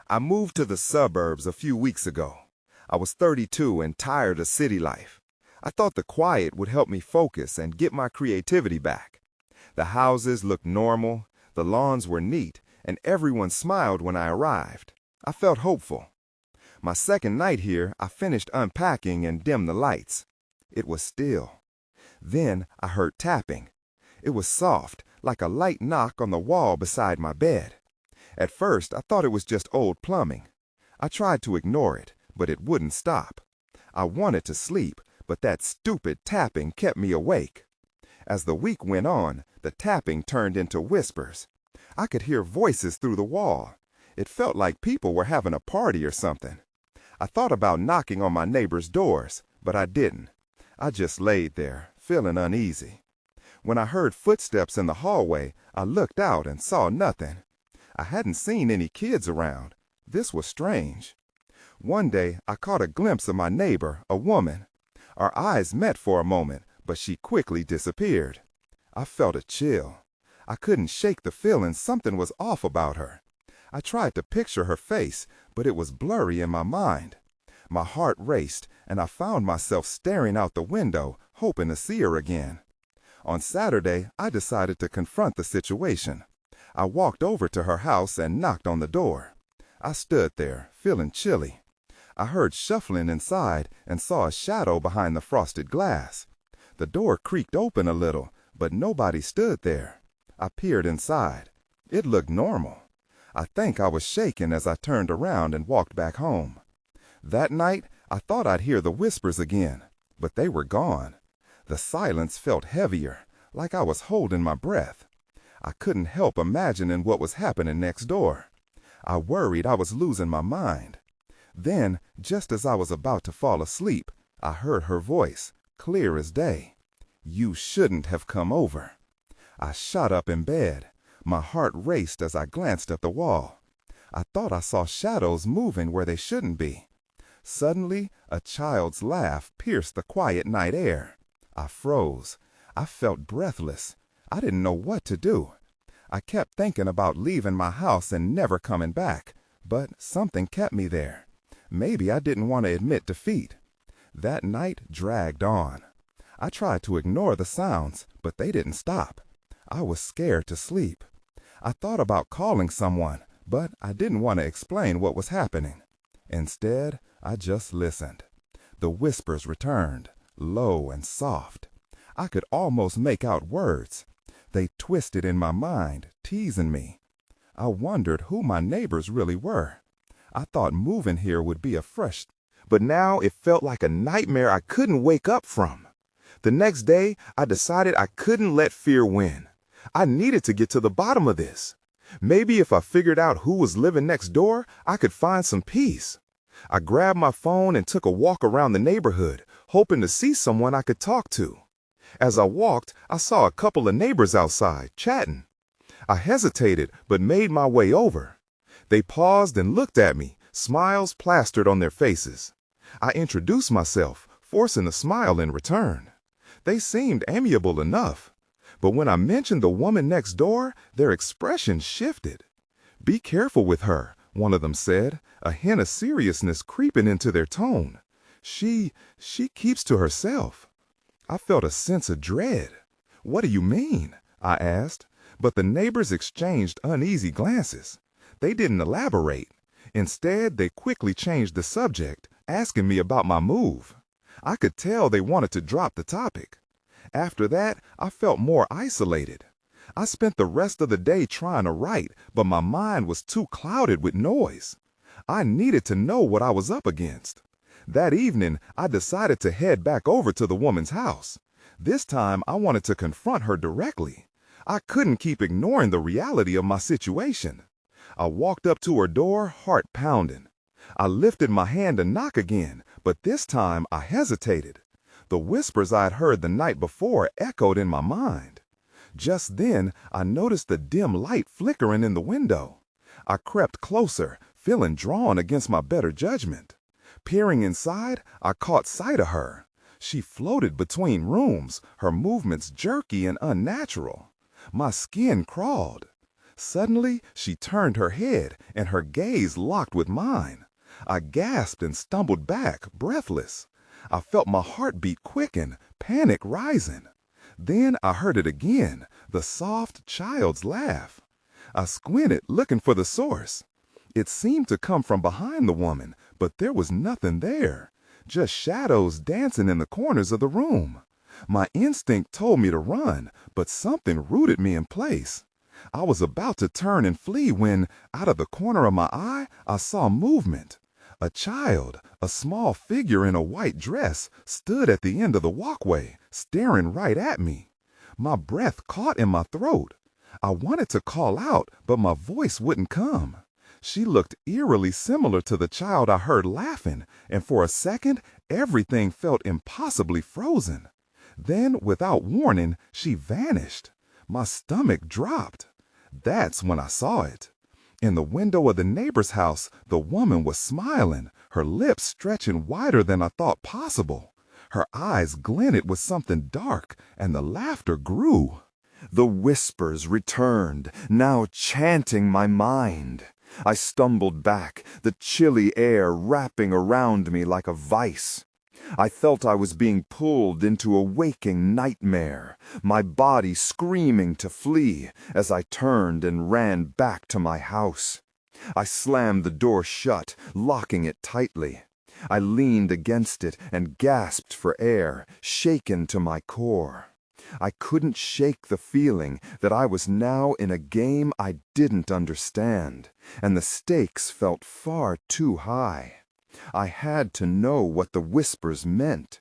I moved to the suburbs a few weeks ago. I was 32 and tired of city life. I thought the quiet would help me focus and get my creativity back. The houses looked normal, the lawns were neat, and everyone smiled when I arrived. I felt hopeful. My second night here, I finished unpacking and dimmed the lights. It was still. Then I heard tapping. It was soft, like a light knock on the wall beside my bed. At first, I thought it was just old plumbing. I tried to ignore it, but it wouldn't stop. I wanted to sleep, but that stupid tapping kept me awake. As the week went on, the tapping turned into whispers. I could hear voices through the wall. It felt like people were having a party or something. I thought about knocking on my neighbors' doors, but I didn't. I just laid there, feeling uneasy. When I heard footsteps in the hallway, I looked out and saw nothing. I hadn't seen any kids around. This was strange. One day, I caught a glimpse of my neighbor, a woman. Our eyes met for a moment, but she quickly disappeared. I felt a chill. I couldn't shake the feeling something was off about her. I tried to picture her face, but it was blurry in my mind. My heart raced, and I found myself staring out the window, hoping to see her again. On Saturday, I decided to confront the situation. I walked over to her house and knocked on the door. I stood there, feeling chilly. I heard shuffling inside and saw a shadow behind the frosted glass. The door creaked open a little, but nobody stood there. I peered inside. It looked normal. I think I was shaken as I turned around and walked back home. That night, I thought I'd hear the whispers again, but they were gone. The silence felt heavier, like I was holding my breath. I couldn't help imagining what was happening next door. I worried I was losing my mind. Then, just as I was about to fall asleep, I heard her voice, clear as day. "You shouldn't have come over." I shot up in bed. My heart raced as I glanced at the wall. I thought I saw shadows moving where they shouldn't be. Suddenly, a child's laugh pierced the quiet night air. I froze. I felt breathless. I didn't know what to do. I kept thinking about leaving my house and never coming back, but something kept me there. Maybe I didn't want to admit defeat. That night dragged on. I tried to ignore the sounds, but they didn't stop. I was scared to sleep. I thought about calling someone, but I didn't want to explain what was happening. Instead, I just listened. The whispers returned, low and soft. I could almost make out words. They twisted in my mind, teasing me. I wondered who my neighbors really were. I thought moving here would be a fresh, but now it felt like a nightmare I couldn't wake up from. The next day, I decided I couldn't let fear win. I needed to get to the bottom of this. Maybe if I figured out who was living next door, I could find some peace. I grabbed my phone and took a walk around the neighborhood, hoping to see someone I could talk to. As I walked, I saw a couple of neighbors outside, chatting. I hesitated, but made my way over. They paused and looked at me, smiles plastered on their faces. I introduced myself, forcing a smile in return. They seemed amiable enough. But when I mentioned the woman next door, their expression shifted. "Be careful with her," one of them said, a hint of seriousness creeping into their tone. She keeps to herself." I felt a sense of dread. "What do you mean?" I asked, but the neighbors exchanged uneasy glances. They didn't elaborate. Instead, they quickly changed the subject, asking me about my move. I could tell they wanted to drop the topic. After that, I felt more isolated. I spent the rest of the day trying to write, but my mind was too clouded with noise. I needed to know what I was up against. That evening, I decided to head back over to the woman's house. This time, I wanted to confront her directly. I couldn't keep ignoring the reality of my situation. I walked up to her door, heart pounding. I lifted my hand to knock again, but this time I hesitated. The whispers I had heard the night before echoed in my mind. Just then, I noticed the dim light flickering in the window. I crept closer, feeling drawn against my better judgment. Peering inside, I caught sight of her. She floated between rooms, her movements jerky and unnatural. My skin crawled. Suddenly, she turned her head, and her gaze locked with mine. I gasped and stumbled back, breathless. I felt my heartbeat quicken, panic rising. Then I heard it again, the soft child's laugh. I squinted, looking for the source. It seemed to come from behind the woman, but there was nothing there, just shadows dancing in the corners of the room. My instinct told me to run, but something rooted me in place. I was about to turn and flee when, out of the corner of my eye, I saw movement. A child, a small figure in a white dress, stood at the end of the walkway, staring right at me. My breath caught in my throat. I wanted to call out, but my voice wouldn't come. She looked eerily similar to the child I heard laughing, and for a second, everything felt impossibly frozen. Then, without warning, she vanished. My stomach dropped. That's when I saw it. In the window of the neighbor's house, the woman was smiling, her lips stretching wider than I thought possible. Her eyes glinted with something dark, and the laughter grew. The whispers returned, now chanting my mind. I stumbled back, the chilly air wrapping around me like a vice. I felt I was being pulled into a waking nightmare, my body screaming to flee as I turned and ran back to my house. I slammed the door shut, locking it tightly. I leaned against it and gasped for air, shaken to my core. I couldn't shake the feeling that I was now in a game I didn't understand, and the stakes felt far too high. I had to know what the whispers meant.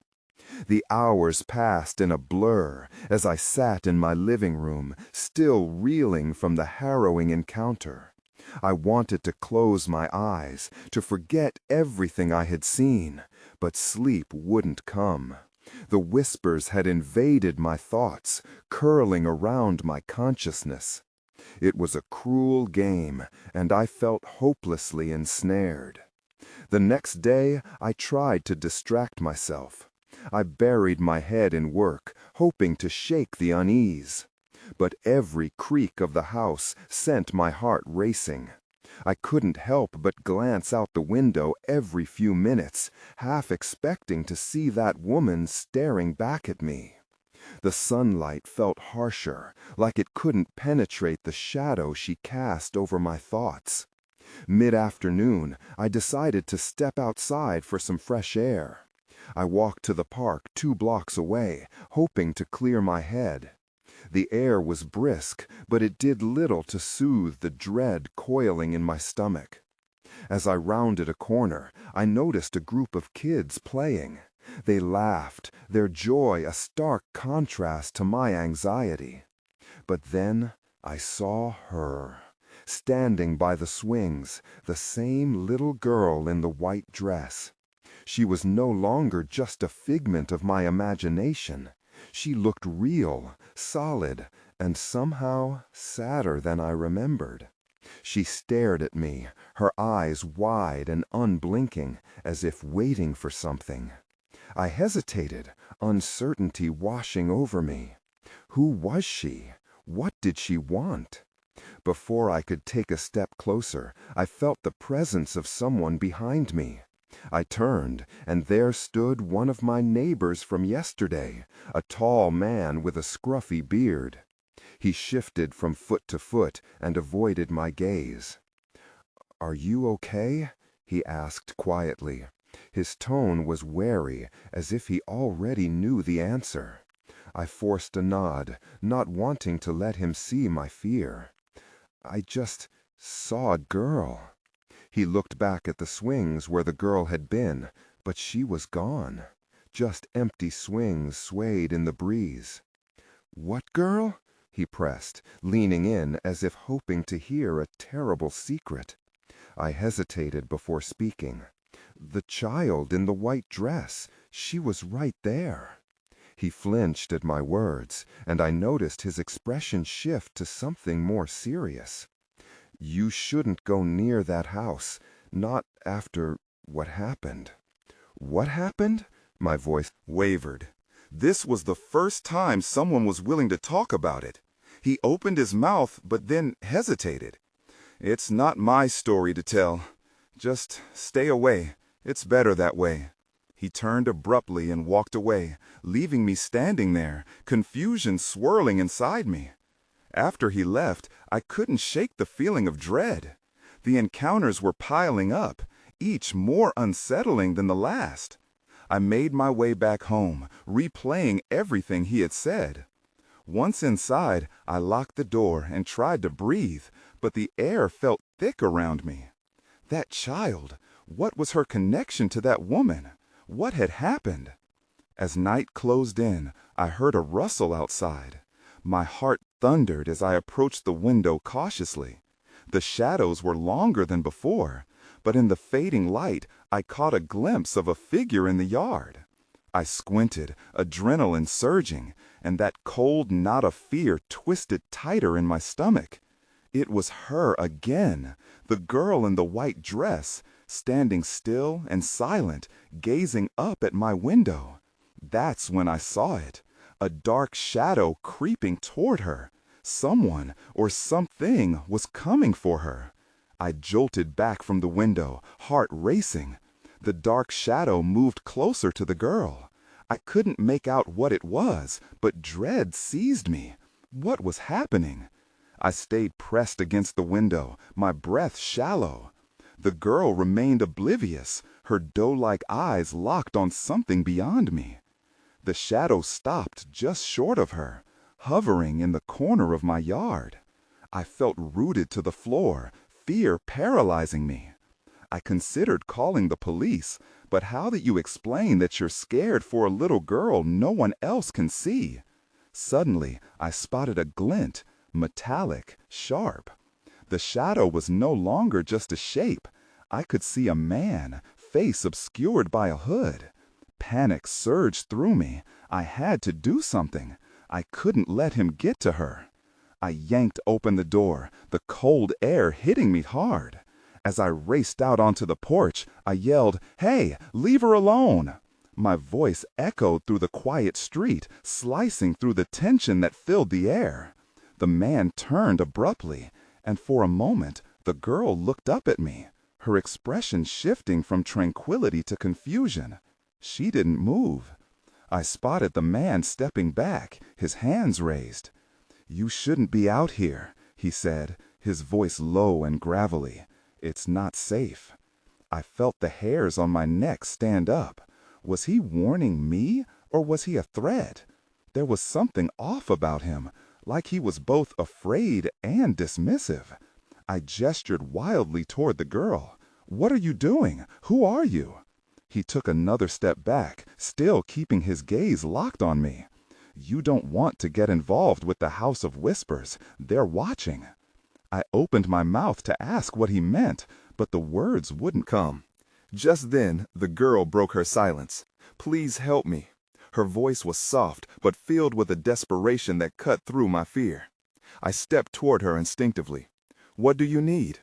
The hours passed in a blur as I sat in my living room, still reeling from the harrowing encounter. I wanted to close my eyes, to forget everything I had seen, but sleep wouldn't come. The whispers had invaded my thoughts, curling around my consciousness. It was a cruel game, and I felt hopelessly ensnared. The next day, I tried to distract myself. I buried my head in work, hoping to shake the unease. But every creak of the house sent my heart racing. I couldn't help but glance out the window every few minutes, half expecting to see that woman staring back at me. The sunlight felt harsher, like it couldn't penetrate the shadow she cast over my thoughts. Mid-afternoon, I decided to step outside for some fresh air. I walked to the park 2 blocks away, hoping to clear my head. The air was brisk, but it did little to soothe the dread coiling in my stomach. As I rounded a corner, I noticed a group of kids playing. They laughed, their joy a stark contrast to my anxiety. But then I saw her. Standing by the swings, the same little girl in the white dress. She was no longer just a figment of my imagination. She looked real, solid, and somehow sadder than I remembered. She stared at me, her eyes wide and unblinking, as if waiting for something. I hesitated, uncertainty washing over me. Who was she? What did she want? Before I could take a step closer, I felt the presence of someone behind me. I turned, and there stood one of my neighbors from yesterday, a tall man with a scruffy beard. He shifted from foot to foot and avoided my gaze. "Are you okay?" he asked quietly. His tone was wary, as if he already knew the answer. I forced a nod, not wanting to let him see my fear. "I just saw a girl." He looked back at the swings where the girl had been, but she was gone. Just empty swings swayed in the breeze. "What girl?" he pressed, leaning in as if hoping to hear a terrible secret. I hesitated before speaking. "The child in the white dress. She was right there." He flinched at my words, and I noticed his expression shift to something more serious. "You shouldn't go near that house, not after what happened." "What happened?" My voice wavered. This was the first time someone was willing to talk about it. He opened his mouth, but then hesitated. "It's not my story to tell. Just stay away. It's better that way." He turned abruptly and walked away, leaving me standing there, confusion swirling inside me. After he left, I couldn't shake the feeling of dread. The encounters were piling up, each more unsettling than the last. I made my way back home, replaying everything he had said. Once inside, I locked the door and tried to breathe, but the air felt thick around me. That child, what was her connection to that woman? What had happened? As night closed in, I heard a rustle outside. My heart thundered as I approached the window cautiously. The shadows were longer than before, but in the fading light, I caught a glimpse of a figure in the yard. I squinted, adrenaline surging, and that cold knot of fear twisted tighter in my stomach. It was her again, the girl in the white dress, standing still and silent, gazing up at my window. That's when I saw it, a dark shadow creeping toward her. Someone or something was coming for her. I jolted back from the window, heart racing. The dark shadow moved closer to the girl. I couldn't make out what it was, but dread seized me. What was happening? I stayed pressed against the window, my breath shallow. The girl remained oblivious, her doe-like eyes locked on something beyond me. The shadow stopped just short of her, hovering in the corner of my yard. I felt rooted to the floor, fear paralyzing me. I considered calling the police, but how do you explain that you're scared for a little girl no one else can see? Suddenly, I spotted a glint, metallic, sharp. The shadow was no longer just a shape. I could see a man, face obscured by a hood. Panic surged through me. I had to do something. I couldn't let him get to her. I yanked open the door, the cold air hitting me hard. As I raced out onto the porch, I yelled, "Hey, leave her alone!" My voice echoed through the quiet street, slicing through the tension that filled the air. The man turned abruptly, and for a moment, the girl looked up at me, her expression shifting from tranquility to confusion. She didn't move. I spotted the man stepping back, his hands raised. "You shouldn't be out here," he said, his voice low and gravelly. "It's not safe." I felt the hairs on my neck stand up. Was he warning me, or was he a threat? There was something off about him, like he was both afraid and dismissive. I gestured wildly toward the girl. "What are you doing? Who are you?" He took another step back, still keeping his gaze locked on me. "You don't want to get involved with the House of Whispers. They're watching." I opened my mouth to ask what he meant, but the words wouldn't come. Just then, the girl broke her silence. "Please help me." Her voice was soft, but filled with a desperation that cut through my fear. I stepped toward her instinctively. "What do you need?"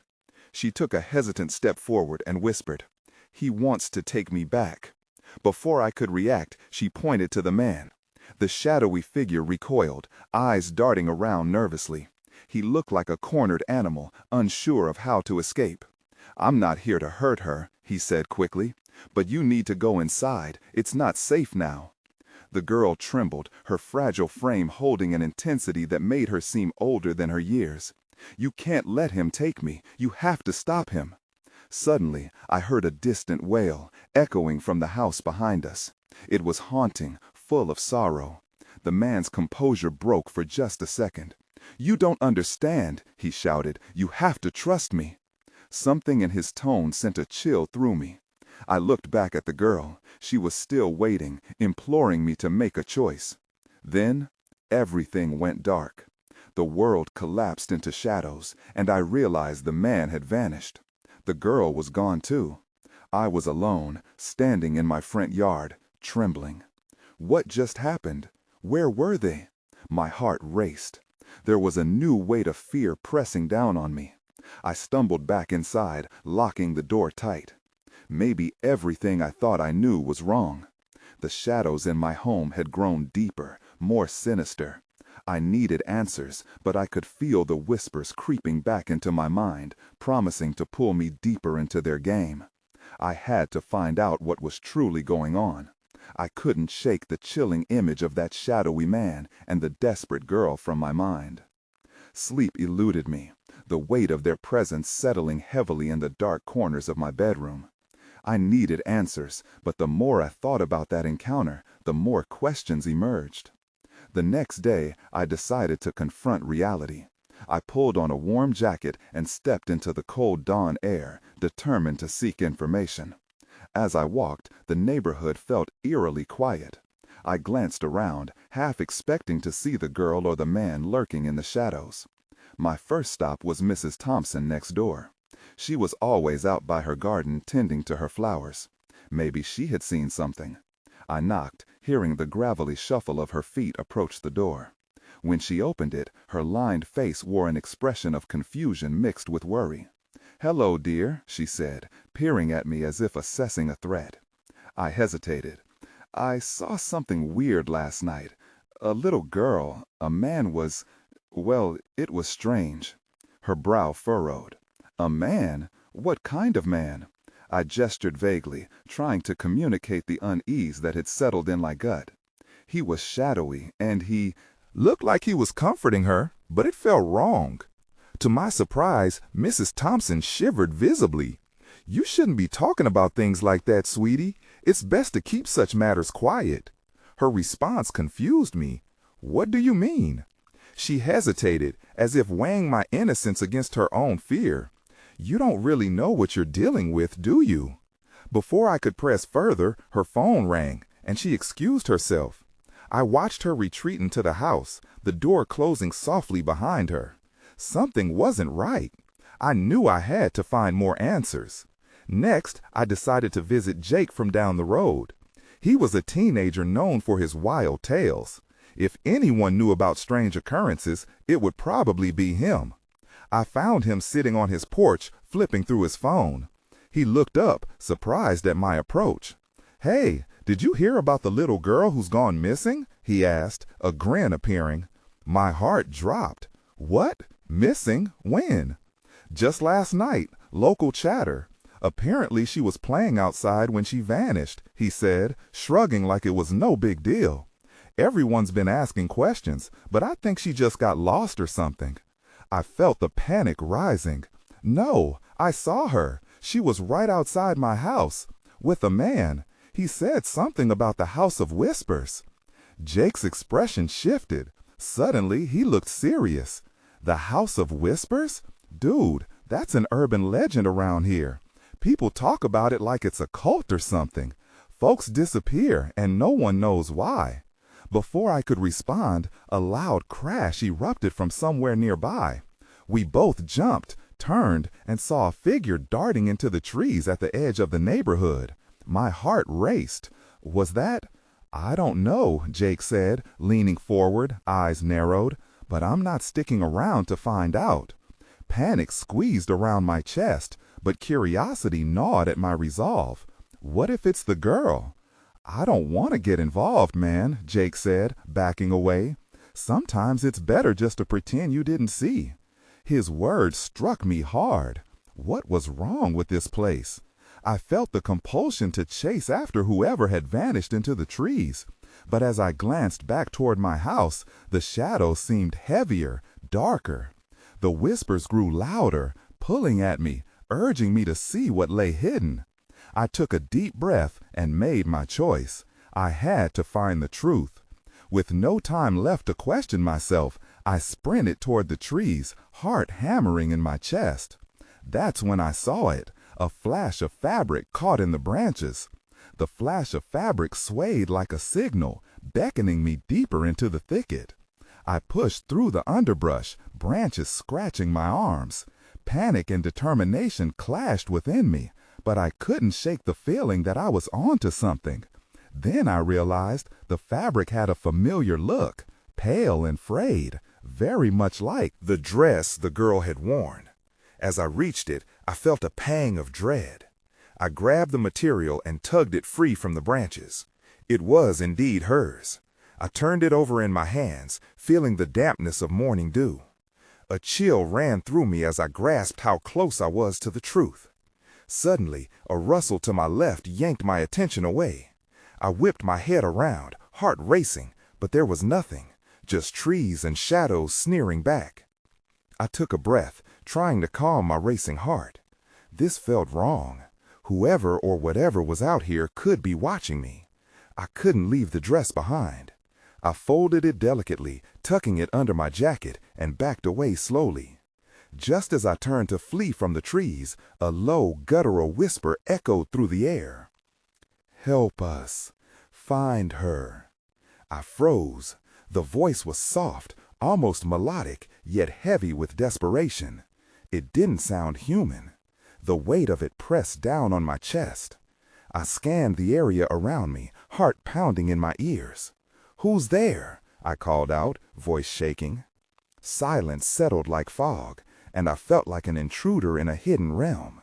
She took a hesitant step forward and whispered, "He wants to take me back." Before I could react, she pointed to the man. The shadowy figure recoiled, eyes darting around nervously. He looked like a cornered animal, unsure of how to escape. "I'm not here to hurt her," he said quickly, "but you need to go inside. It's not safe now." The girl trembled, her fragile frame holding an intensity that made her seem older than her years. "You can't let him take me. You have to stop him." Suddenly, I heard a distant wail, echoing from the house behind us. It was haunting, full of sorrow. The man's composure broke for just a second. "You don't understand," he shouted. "You have to trust me." Something in his tone sent a chill through me. I looked back at the girl. She was still waiting, imploring me to make a choice. Then, everything went dark. The world collapsed into shadows, and I realized the man had vanished. The girl was gone too. I was alone, standing in my front yard, trembling. What just happened? Where were they? My heart raced. There was a new weight of fear pressing down on me. I stumbled back inside, locking the door tight. Maybe everything I thought I knew was wrong. The shadows in my home had grown deeper, more sinister. I needed answers, but I could feel the whispers creeping back into my mind, promising to pull me deeper into their game. I had to find out what was truly going on. I couldn't shake the chilling image of that shadowy man and the desperate girl from my mind. Sleep eluded me, the weight of their presence settling heavily in the dark corners of my bedroom. I needed answers, but the more I thought about that encounter, the more questions emerged. The next day, I decided to confront reality. I pulled on a warm jacket and stepped into the cold dawn air, determined to seek information. As I walked, the neighborhood felt eerily quiet. I glanced around, half expecting to see the girl or the man lurking in the shadows. My first stop was Mrs. Thompson next door. She was always out by her garden tending to her flowers. Maybe she had seen something. I knocked, hearing the gravelly shuffle of her feet approach the door. When she opened it, her lined face wore an expression of confusion mixed with worry. "Hello, dear," she said, peering at me as if assessing a threat. I hesitated. "I saw something weird last night. A little girl, a man was, well, it was strange." Her brow furrowed. "A man? What kind of man?" I gestured vaguely, trying to communicate the unease that had settled in my gut. "He was shadowy, and he looked like he was comforting her, but it felt wrong." To my surprise, Mrs. Thompson shivered visibly. "You shouldn't be talking about things like that, sweetie. It's best to keep such matters quiet." Her response confused me. "What do you mean?" She hesitated, as if weighing my innocence against her own fear. "You don't really know what you're dealing with, do you?" Before I could press further, her phone rang, and she excused herself. I watched her retreat into the house, the door closing softly behind her. Something wasn't right. I knew I had to find more answers. Next, I decided to visit Jake from down the road. He was a teenager known for his wild tales. If anyone knew about strange occurrences, it would probably be him. I found him sitting on his porch, flipping through his phone. He looked up, surprised at my approach. "Hey, did you hear about the little girl who's gone missing?" he asked, a grin appearing. My heart dropped. "What? Missing? When?" "Just last night. Local chatter. Apparently she was playing outside when she vanished," he said, shrugging like it was no big deal. "Everyone's been asking questions, but I think she just got lost or something." I felt the panic rising. "No, I saw her. She was right outside my house. With a man. He said something about the House of Whispers." Jake's expression shifted. Suddenly, he looked serious. "The House of Whispers? Dude, that's an urban legend around here. People talk about it like it's a cult or something. Folks disappear, and no one knows why." Before I could respond, a loud crash erupted from somewhere nearby. We both jumped, turned, and saw a figure darting into the trees at the edge of the neighborhood. My heart raced. "Was that—" "I don't know," Jake said, leaning forward, eyes narrowed, "but I'm not sticking around to find out." Panic squeezed around my chest, but curiosity gnawed at my resolve. What if it's the girl? "I don't want to get involved, man," Jake said, backing away. "Sometimes it's better just to pretend you didn't see." His words struck me hard. What was wrong with this place? I felt the compulsion to chase after whoever had vanished into the trees. But as I glanced back toward my house, the shadows seemed heavier, darker. The whispers grew louder, pulling at me, urging me to see what lay hidden. I took a deep breath and made my choice. I had to find the truth. With no time left to question myself, I sprinted toward the trees, heart hammering in my chest. That's when I saw it, a flash of fabric caught in the branches. The flash of fabric swayed like a signal, beckoning me deeper into the thicket. I pushed through the underbrush, branches scratching my arms. Panic and determination clashed within me, but I couldn't shake the feeling that I was onto something. Then I realized the fabric had a familiar look, pale and frayed, very much like the dress the girl had worn. As I reached it, I felt a pang of dread. I grabbed the material and tugged it free from the branches. It was indeed hers. I turned it over in my hands, feeling the dampness of morning dew. A chill ran through me as I grasped how close I was to the truth. Suddenly, a rustle to my left yanked my attention away. I whipped my head around, heart racing, but there was nothing, just trees and shadows sneering back. I took a breath, trying to calm my racing heart. This felt wrong. Whoever or whatever was out here could be watching me. I couldn't leave the dress behind. I folded it delicately, tucking it under my jacket, and backed away slowly. Just as I turned to flee from the trees, a low, guttural whisper echoed through the air. "Help us. Find her." I froze. The voice was soft, almost melodic, yet heavy with desperation. It didn't sound human. The weight of it pressed down on my chest. I scanned the area around me, heart pounding in my ears. "Who's there?" I called out, voice shaking. Silence settled like fog, and I felt like an intruder in a hidden realm.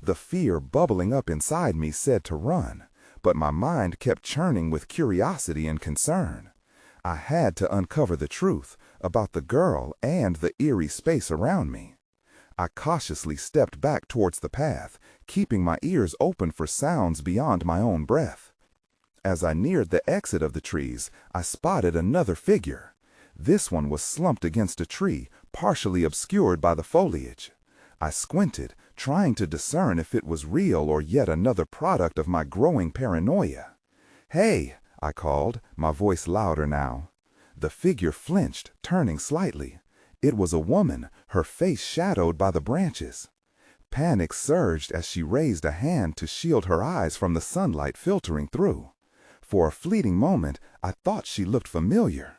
The fear bubbling up inside me said to run, but my mind kept churning with curiosity and concern. I had to uncover the truth about the girl and the eerie space around me. I cautiously stepped back towards the path, keeping my ears open for sounds beyond my own breath. As I neared the exit of the trees, I spotted another figure. This one was slumped against a tree, partially obscured by the foliage. I squinted, trying to discern if it was real or yet another product of my growing paranoia. "Hey!" I called, my voice louder now. The figure flinched, turning slightly. It was a woman, her face shadowed by the branches. Panic surged as she raised a hand to shield her eyes from the sunlight filtering through. For a fleeting moment, I thought she looked familiar.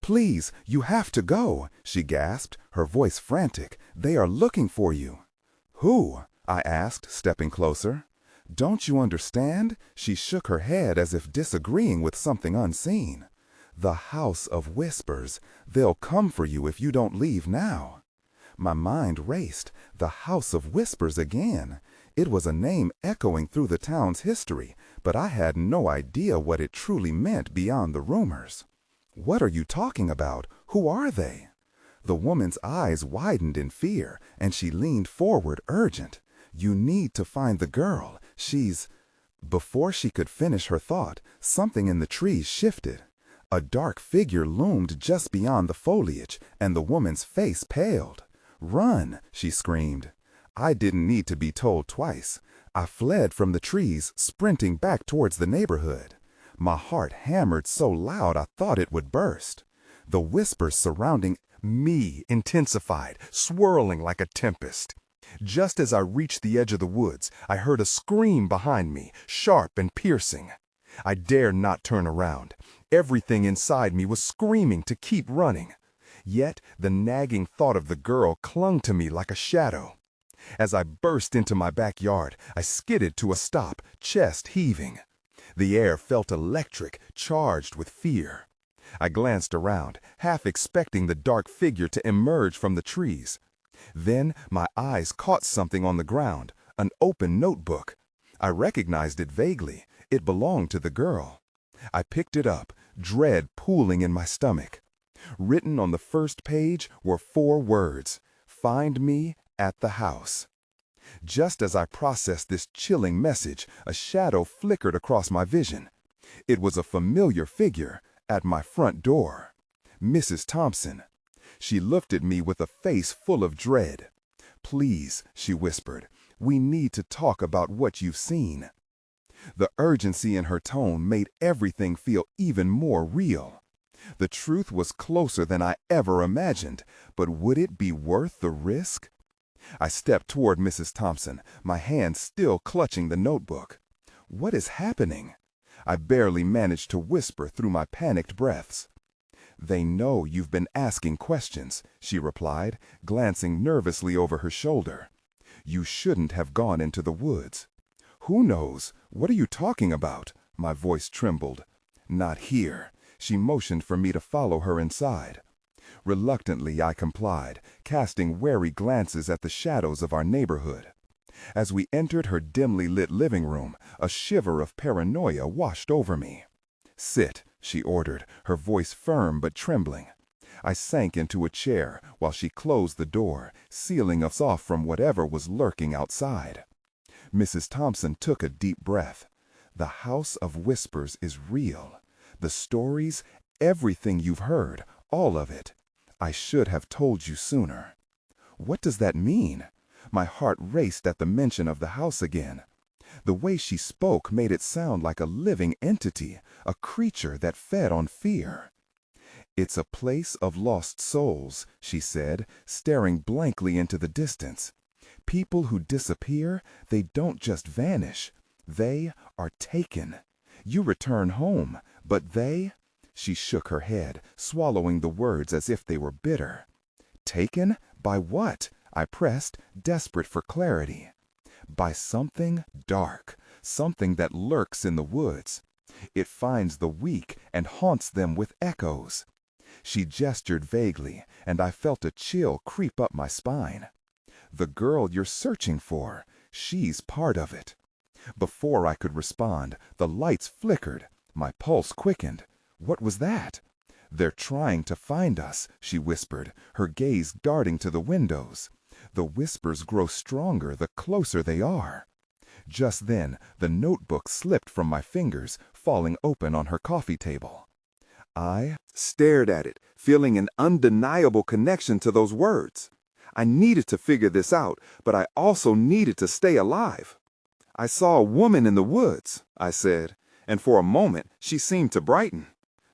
"Please, you have to go," she gasped, her voice frantic. "They are looking for you." "Who?" I asked, stepping closer. "Don't you understand?" She shook her head as if disagreeing with something unseen. "The House of Whispers. They'll come for you if you don't leave now." My mind raced. The House of Whispers again. It was a name echoing through the town's history, but I had no idea what it truly meant beyond the rumors. "What are you talking about? Who are they?" The woman's eyes widened in fear, and she leaned forward, urgent. "You need to find the girl. She's—" Before she could finish her thought, something in the trees shifted. A dark figure loomed just beyond the foliage, and the woman's face paled. "Run!" she screamed. I didn't need to be told twice. I fled from the trees, sprinting back towards the neighborhood. My heart hammered so loud I thought it would burst. The whispers surrounding me intensified, swirling like a tempest. Just as I reached the edge of the woods, I heard a scream behind me, sharp and piercing. I dared not turn around. Everything inside me was screaming to keep running. Yet the nagging thought of the girl clung to me like a shadow. As I burst into my backyard, I skidded to a stop, chest heaving. The air felt electric, charged with fear. I glanced around, half expecting the dark figure to emerge from the trees. Then my eyes caught something on the ground, an open notebook. I recognized it vaguely. It belonged to the girl. I picked it up, dread pooling in my stomach. Written on the first page were 4 words: "Find me at the house." Just as I processed this chilling message, a shadow flickered across my vision. It was a familiar figure at my front door. Mrs. Thompson. She looked at me with a face full of dread. "Please," she whispered, "we need to talk about what you've seen." The urgency in her tone made everything feel even more real. The truth was closer than I ever imagined, but would it be worth the risk? I stepped toward Mrs. Thompson, my hand still clutching the notebook. "What is happening?" I barely managed to whisper through my panicked breaths. "They know you've been asking questions," she replied, glancing nervously over her shoulder. "You shouldn't have gone into the woods." "Who knows? What are you talking about?" My voice trembled. "Not here." She motioned for me to follow her inside. Reluctantly, I complied, casting wary glances at the shadows of our neighborhood. As we entered her dimly lit living room, a shiver of paranoia washed over me. "Sit," she ordered, her voice firm but trembling. I sank into a chair while she closed the door, sealing us off from whatever was lurking outside. Mrs. Thompson took a deep breath. The House of Whispers is real. The stories, everything you've heard, all of it. I should have told you sooner. What does that mean? My heart raced at the mention of the house again. The way she spoke made it sound like a living entity, a creature that fed on fear. It's a place of lost souls, she said, staring blankly into the distance. People who disappear, they don't just vanish. They are taken. You return home, but they... She shook her head, swallowing the words as if they were bitter. Taken? By what? I pressed, desperate for clarity. By something dark, something that lurks in the woods. It finds the weak and haunts them with echoes. She gestured vaguely, and I felt a chill creep up my spine. The girl you're searching for, she's part of it. Before I could respond, the lights flickered. My pulse quickened. What was that? They're trying to find us, she whispered, her gaze darting to the windows. The whispers grow stronger the closer they are. Just then, the notebook slipped from my fingers, falling open on her coffee table. I stared at it, feeling an undeniable connection to those words. I needed to figure this out, but I also needed to stay alive. I saw a woman in the woods, I said, and for a moment she seemed to brighten.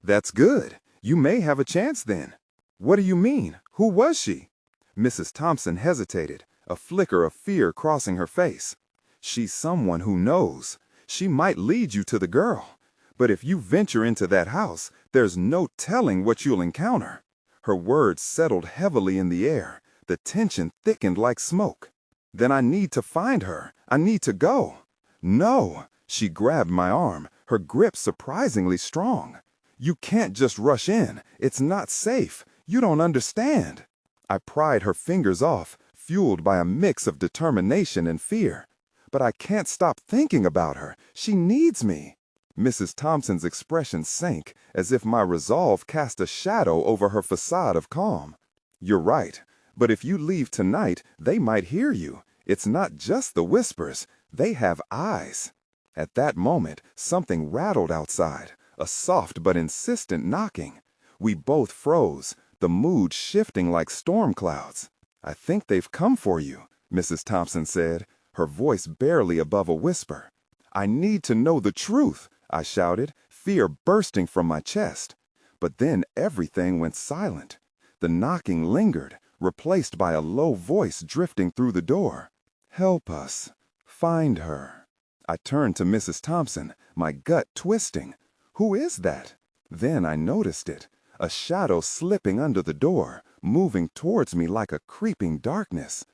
That's good. You may have a chance then. What do you mean? Who was she? Mrs. Thompson hesitated, a flicker of fear crossing her face. She's someone who knows. She might lead you to the girl. But if you venture into that house, there's no telling what you'll encounter. Her words settled heavily in the air. The tension thickened like smoke. Then I need to find her. I need to go. No, she grabbed my arm, her grip surprisingly strong. You can't just rush in. It's not safe. You don't understand. I pried her fingers off, fueled by a mix of determination and fear. But I can't stop thinking about her. She needs me. Mrs. Thompson's expression sank, as if my resolve cast a shadow over her facade of calm. You're right, but if you leave tonight, they might hear you. It's not just the whispers. They have eyes. At that moment, something rattled outside, a soft but insistent knocking. We both froze, the mood shifting like storm clouds. I think they've come for you, Mrs. Thompson said, her voice barely above a whisper. I need to know the truth, I shouted, fear bursting from my chest. But then everything went silent. The knocking lingered, replaced by a low voice drifting through the door. Help us. Find her. I turned to Mrs. Thompson, my gut twisting. Who is that? Then I noticed it, a shadow slipping under the door, moving towards me like a creeping darkness.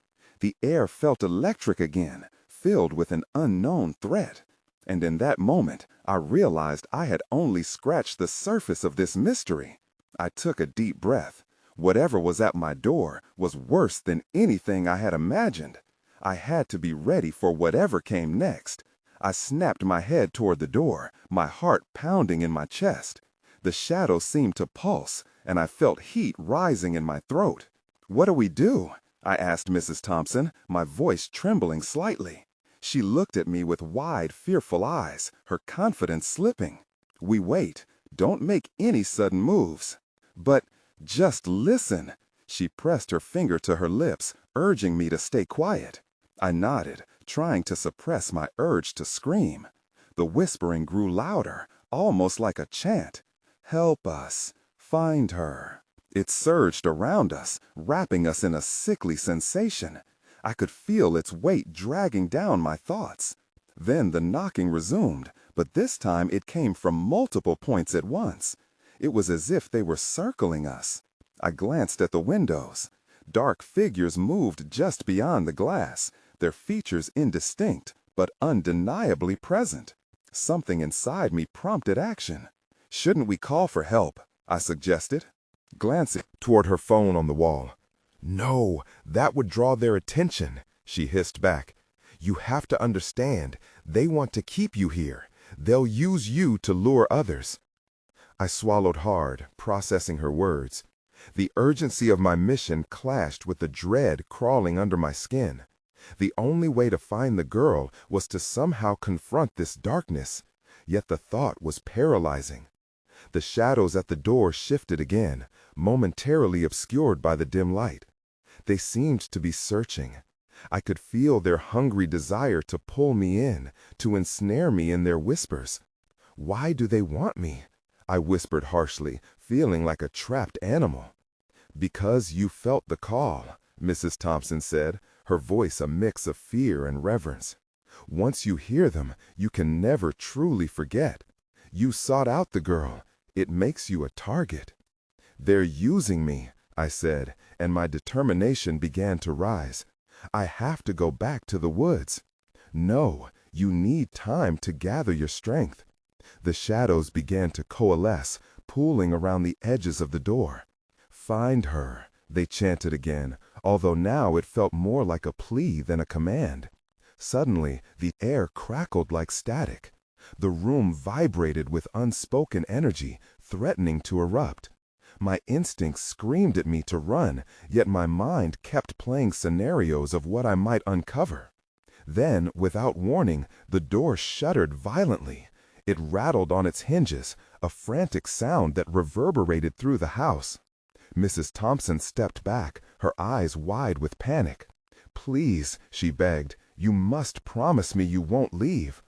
The air felt electric again, filled with an unknown threat. And in that moment, I realized I had only scratched the surface of this mystery. I took a deep breath. Whatever was at my door was worse than anything I had imagined. I had to be ready for whatever came next. I snapped my head toward the door, my heart pounding in my chest. The shadow seemed to pulse, and I felt heat rising in my throat. What do we do? I asked Mrs. Thompson, my voice trembling slightly. She looked at me with wide, fearful eyes, her confidence slipping. We wait. Don't make any sudden moves. But just listen. She pressed her finger to her lips, urging me to stay quiet. I nodded, trying to suppress my urge to scream. The whispering grew louder, almost like a chant. Help us. Find her. It surged around us, wrapping us in a sickly sensation. I could feel its weight dragging down my thoughts. Then the knocking resumed, but this time it came from multiple points at once. It was as if they were circling us. I glanced at the windows. Dark figures moved just beyond the glass, their features indistinct, but undeniably present. Something inside me prompted action. Shouldn't we call for help? I suggested, glancing toward her phone on the wall. No, that would draw their attention, she hissed back. You have to understand, they want to keep you here. They'll use you to lure others. I swallowed hard, processing her words. The urgency of my mission clashed with the dread crawling under my skin. The only way to find the girl was to somehow confront this darkness, yet the thought was paralyzing. The shadows at the door shifted again, momentarily obscured by the dim light. They seemed to be searching. I could feel their hungry desire to pull me in, to ensnare me in their whispers. "Why do they want me?" I whispered harshly, feeling like a trapped animal. "Because you felt the call," Mrs. Thompson said, her voice a mix of fear and reverence. "Once you hear them, you can never truly forget. You sought out the girl. It makes you a target." "They're using me," I said, and my determination began to rise. "I have to go back to the woods." "No, you need time to gather your strength." The shadows began to coalesce, pooling around the edges of the door. "Find her," they chanted again, although now it felt more like a plea than a command. Suddenly, the air crackled like static. The room vibrated with unspoken energy, threatening to erupt. My instincts screamed at me to run, yet my mind kept playing scenarios of what I might uncover. Then, without warning, the door shuddered violently. It rattled on its hinges, a frantic sound that reverberated through the house. Mrs. Thompson stepped back, her eyes wide with panic. "Please," she begged, "you must promise me you won't leave."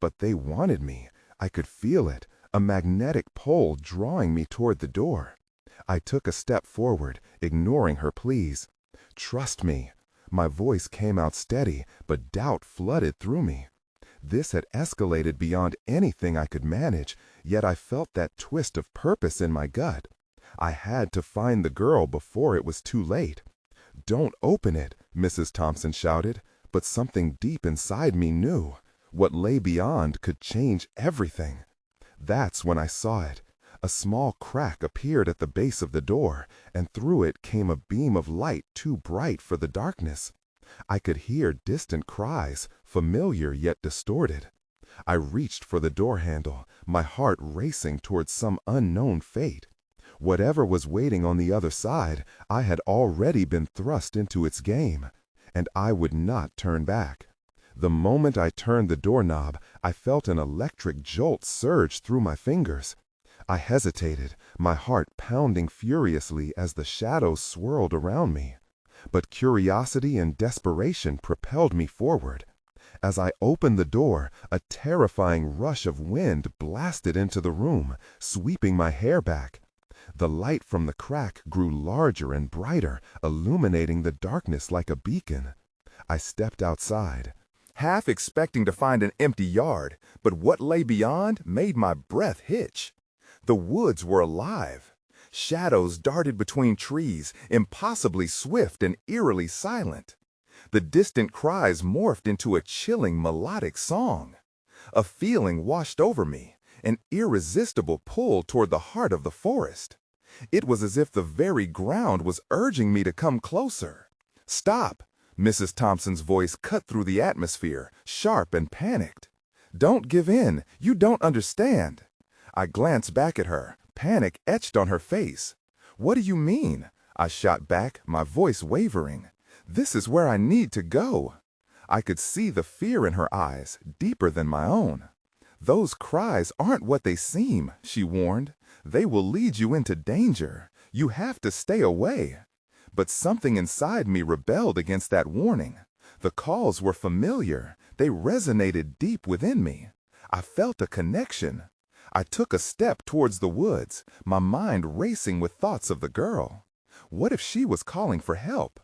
But they wanted me. I could feel it, a magnetic pull drawing me toward the door. I took a step forward, ignoring her pleas. "Trust me." My voice came out steady, but doubt flooded through me. This had escalated beyond anything I could manage, yet I felt that twist of purpose in my gut. I had to find the girl before it was too late. "Don't open it," Mrs. Thompson shouted, but something deep inside me knew. What lay beyond could change everything. That's when I saw it. A small crack appeared at the base of the door, and through it came a beam of light too bright for the darkness. I could hear distant cries, familiar yet distorted. I reached for the door handle, my heart racing towards some unknown fate. Whatever was waiting on the other side, I had already been thrust into its game, and I would not turn back. The moment I turned the doorknob, I felt an electric jolt surge through my fingers. I hesitated, my heart pounding furiously as the shadows swirled around me. But curiosity and desperation propelled me forward. As I opened the door, a terrifying rush of wind blasted into the room, sweeping my hair back. The light from the crack grew larger and brighter, illuminating the darkness like a beacon. I stepped outside, half expecting to find an empty yard, but what lay beyond made my breath hitch. The woods were alive. Shadows darted between trees, impossibly swift and eerily silent. The distant cries morphed into a chilling melodic song. A feeling washed over me, an irresistible pull toward the heart of the forest. It was as if the very ground was urging me to come closer. "Stop!" Mrs. Thompson's voice cut through the atmosphere, sharp and panicked. "Don't give in. You don't understand." I glanced back at her, panic etched on her face. "What do you mean?" I shot back, my voice wavering. "This is where I need to go." I could see the fear in her eyes, deeper than my own. "Those cries aren't what they seem," she warned. "They will lead you into danger. You have to stay away." But something inside me rebelled against that warning. The calls were familiar. They resonated deep within me. I felt a connection. I took a step towards the woods, my mind racing with thoughts of the girl. What if she was calling for help?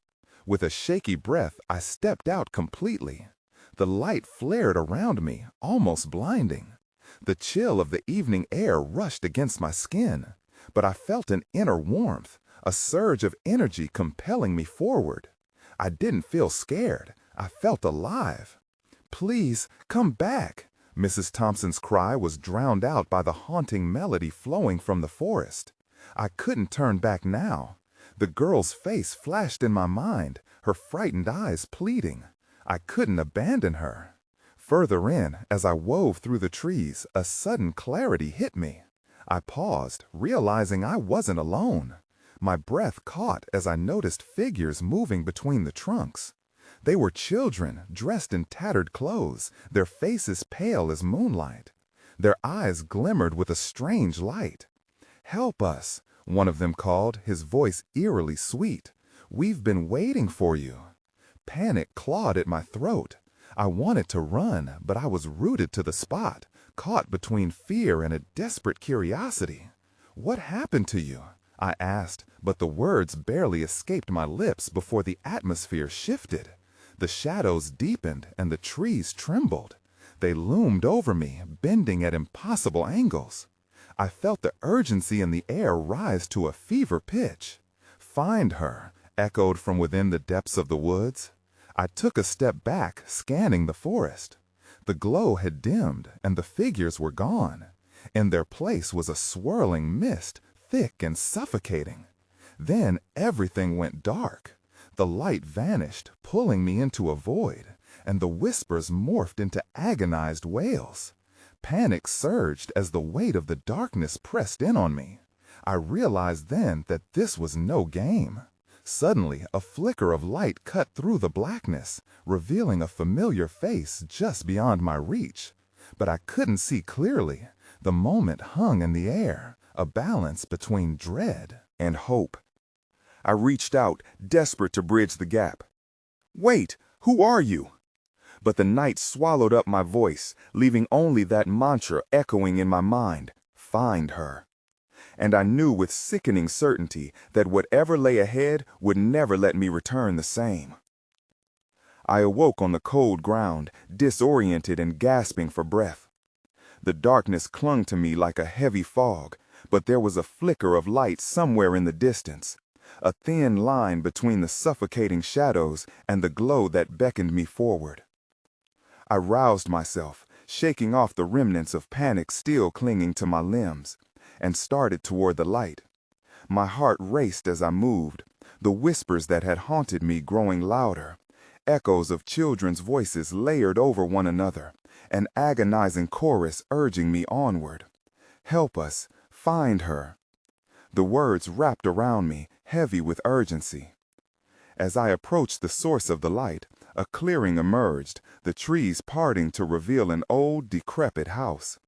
With a shaky breath, I stepped out completely. The light flared around me, almost blinding. The chill of the evening air rushed against my skin, but I felt an inner warmth, a surge of energy compelling me forward. I didn't feel scared. I felt alive. "Please, come back." Mrs. Thompson's cry was drowned out by the haunting melody flowing from the forest. I couldn't turn back now. The girl's face flashed in my mind, her frightened eyes pleading. I couldn't abandon her. Further in, as I wove through the trees, a sudden clarity hit me. I paused, realizing I wasn't alone. My breath caught as I noticed figures moving between the trunks. They were children, dressed in tattered clothes, their faces pale as moonlight. Their eyes glimmered with a strange light. "Help us," one of them called, his voice eerily sweet. "We've been waiting for you." Panic clawed at my throat. I wanted to run, but I was rooted to the spot, caught between fear and a desperate curiosity. "What happened to you?" I asked, but the words barely escaped my lips before the atmosphere shifted. The shadows deepened and the trees trembled. They loomed over me, bending at impossible angles. I felt the urgency in the air rise to a fever pitch. "Find her," echoed from within the depths of the woods. I took a step back, scanning the forest. The glow had dimmed, and the figures were gone. In their place was a swirling mist, thick and suffocating. Then everything went dark. The light vanished, pulling me into a void, and the whispers morphed into agonized wails. Panic surged as the weight of the darkness pressed in on me. I realized then that this was no game. Suddenly, a flicker of light cut through the blackness, revealing a familiar face just beyond my reach. But I couldn't see clearly. The moment hung in the air, a balance between dread and hope. I reached out, desperate to bridge the gap. "Wait, who are you?" But the night swallowed up my voice, leaving only that mantra echoing in my mind: "Find her." And I knew with sickening certainty that whatever lay ahead would never let me return the same. I awoke on the cold ground, disoriented and gasping for breath. The darkness clung to me like a heavy fog, but there was a flicker of light somewhere in the distance, a thin line between the suffocating shadows and the glow that beckoned me forward. I roused myself, shaking off the remnants of panic still clinging to my limbs, and started toward the light. My heart raced as I moved, the whispers that had haunted me growing louder, echoes of children's voices layered over one another, an agonizing chorus urging me onward. "Help us, find her." The words wrapped around me, heavy with urgency. As I approached the source of the light, a clearing emerged, the trees parting to reveal an old, decrepit house.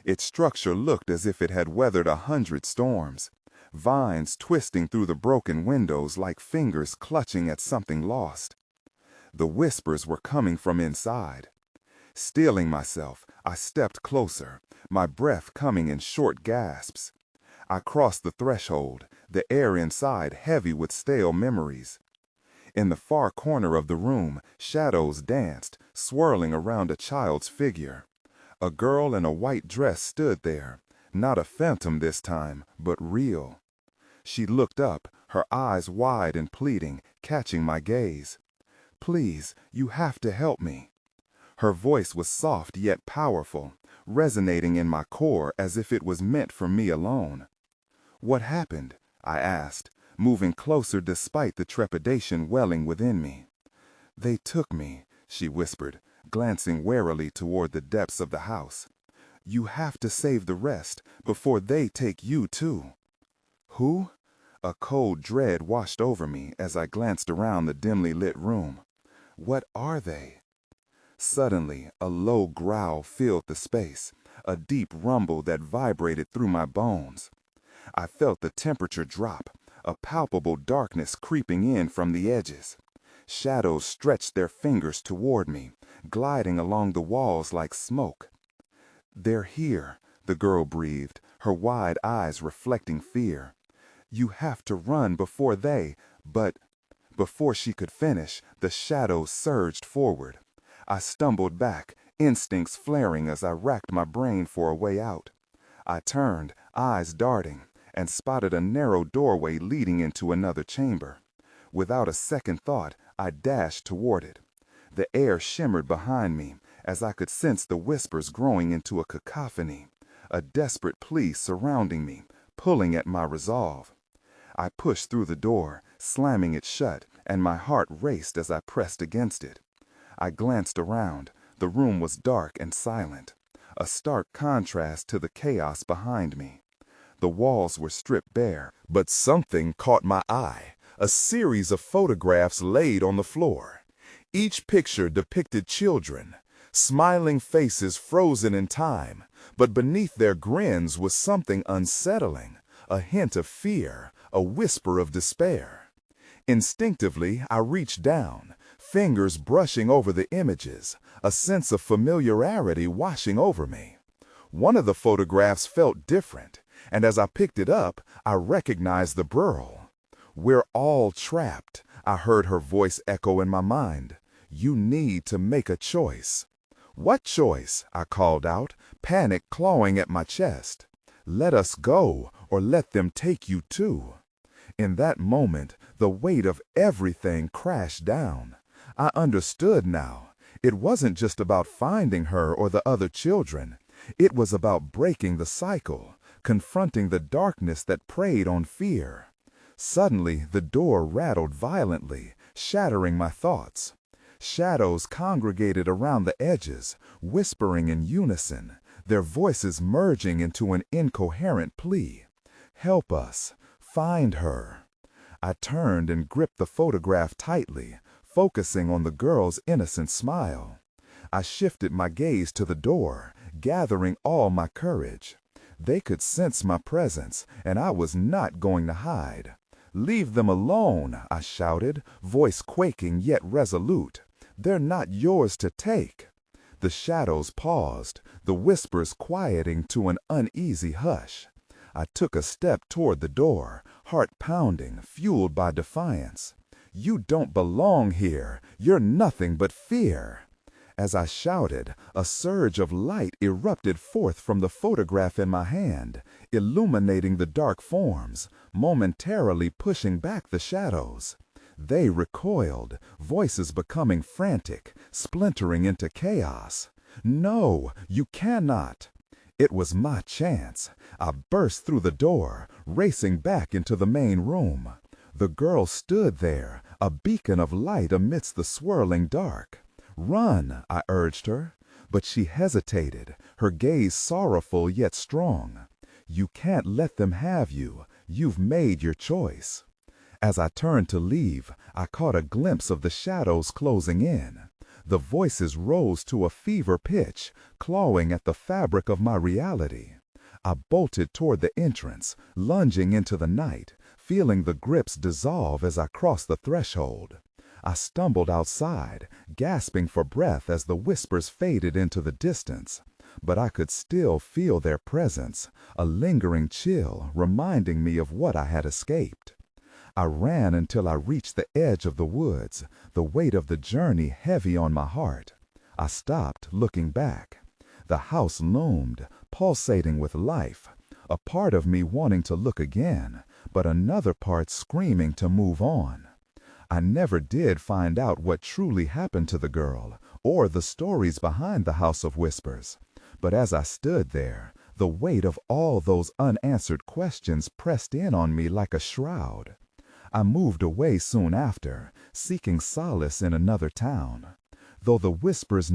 Its structure looked as if it had weathered 100 storms, vines twisting through the broken windows like fingers clutching at something lost. The whispers were coming from inside. Steeling myself, I stepped closer, my breath coming in short gasps. I crossed the threshold, the air inside heavy with stale memories. In the far corner of the room, shadows danced, swirling around a child's figure. A girl in a white dress stood there, not a phantom this time, but real. She looked up, her eyes wide and pleading, catching my gaze. "Please, you have to help me." Her voice was soft yet powerful, resonating in my core as if it was meant for me alone. "What happened?" I asked, moving closer despite the trepidation welling within me. "They took me," she whispered, glancing warily toward the depths of the house. "You have to save the rest before they take you too." "Who?" A cold dread washed over me as I glanced around the dimly lit room. "What are they?" Suddenly, a low growl filled the space, a deep rumble that vibrated through my bones. I felt the temperature drop, a palpable darkness creeping in from the edges. Shadows stretched their fingers toward me, gliding along the walls like smoke. "They're here," the girl breathed, her wide eyes reflecting fear. "You have to run before they, but—" Before she could finish, the shadows surged forward. I stumbled back, instincts flaring as I racked my brain for a way out. I turned, eyes darting, and spotted a narrow doorway leading into another chamber. Without a second thought, I dashed toward it. The air shimmered behind me as I could sense the whispers growing into a cacophony, a desperate plea surrounding me, pulling at my resolve. I pushed through the door, slamming it shut, and my heart raced as I pressed against it. I glanced around. The room was dark and silent, a stark contrast to the chaos behind me. The walls were stripped bare. But something caught my eye, a series of photographs laid on the floor. Each picture depicted children, smiling faces frozen in time, but beneath their grins was something unsettling, a hint of fear, a whisper of despair. Instinctively, I reached down, fingers brushing over the images, a sense of familiarity washing over me. One of the photographs felt different, and as I picked it up, I recognized the burl. "We're all trapped," I heard her voice echo in my mind. "You need to make a choice." "What choice?" I called out, panic clawing at my chest. "Let us go, or let them take you too." In that moment, the weight of everything crashed down. I understood now. It wasn't just about finding her or the other children. It was about breaking the cycle, confronting the darkness that preyed on fear. Suddenly, the door rattled violently, shattering my thoughts. Shadows congregated around the edges, whispering in unison, their voices merging into an incoherent plea. "Help us. Find her." I turned and gripped the photograph tightly, focusing on the girl's innocent smile. I shifted my gaze to the door, gathering all my courage. They could sense my presence, and I was not going to hide. "Leave them alone," I shouted, voice quaking yet resolute. "They're not yours to take." The shadows paused, the whispers quieting to an uneasy hush. I took a step toward the door, heart pounding, fueled by defiance. "You don't belong here. You're nothing but fear." As I shouted, a surge of light erupted forth from the photograph in my hand, illuminating the dark forms, momentarily pushing back the shadows. They recoiled, voices becoming frantic, splintering into chaos. "No, you cannot!" It was my chance. I burst through the door, racing back into the main room. The girl stood there, a beacon of light amidst the swirling dark. "Run," I urged her, but she hesitated, her gaze sorrowful yet strong. "You can't let them have you. You've made your choice." As I turned to leave, I caught a glimpse of the shadows closing in. The voices rose to a fever pitch, clawing at the fabric of my reality. I bolted toward the entrance, lunging into the night, feeling the grips dissolve as I crossed the threshold. I stumbled outside, gasping for breath as the whispers faded into the distance. But I could still feel their presence, a lingering chill reminding me of what I had escaped. I ran until I reached the edge of the woods, the weight of the journey heavy on my heart. I stopped, looking back. The house loomed, pulsating with life, a part of me wanting to look again, but another part screaming to move on. I never did find out what truly happened to the girl, or the stories behind the House of Whispers. But as I stood there, the weight of all those unanswered questions pressed in on me like a shroud. I moved away soon after, seeking solace in another town. Though the whispers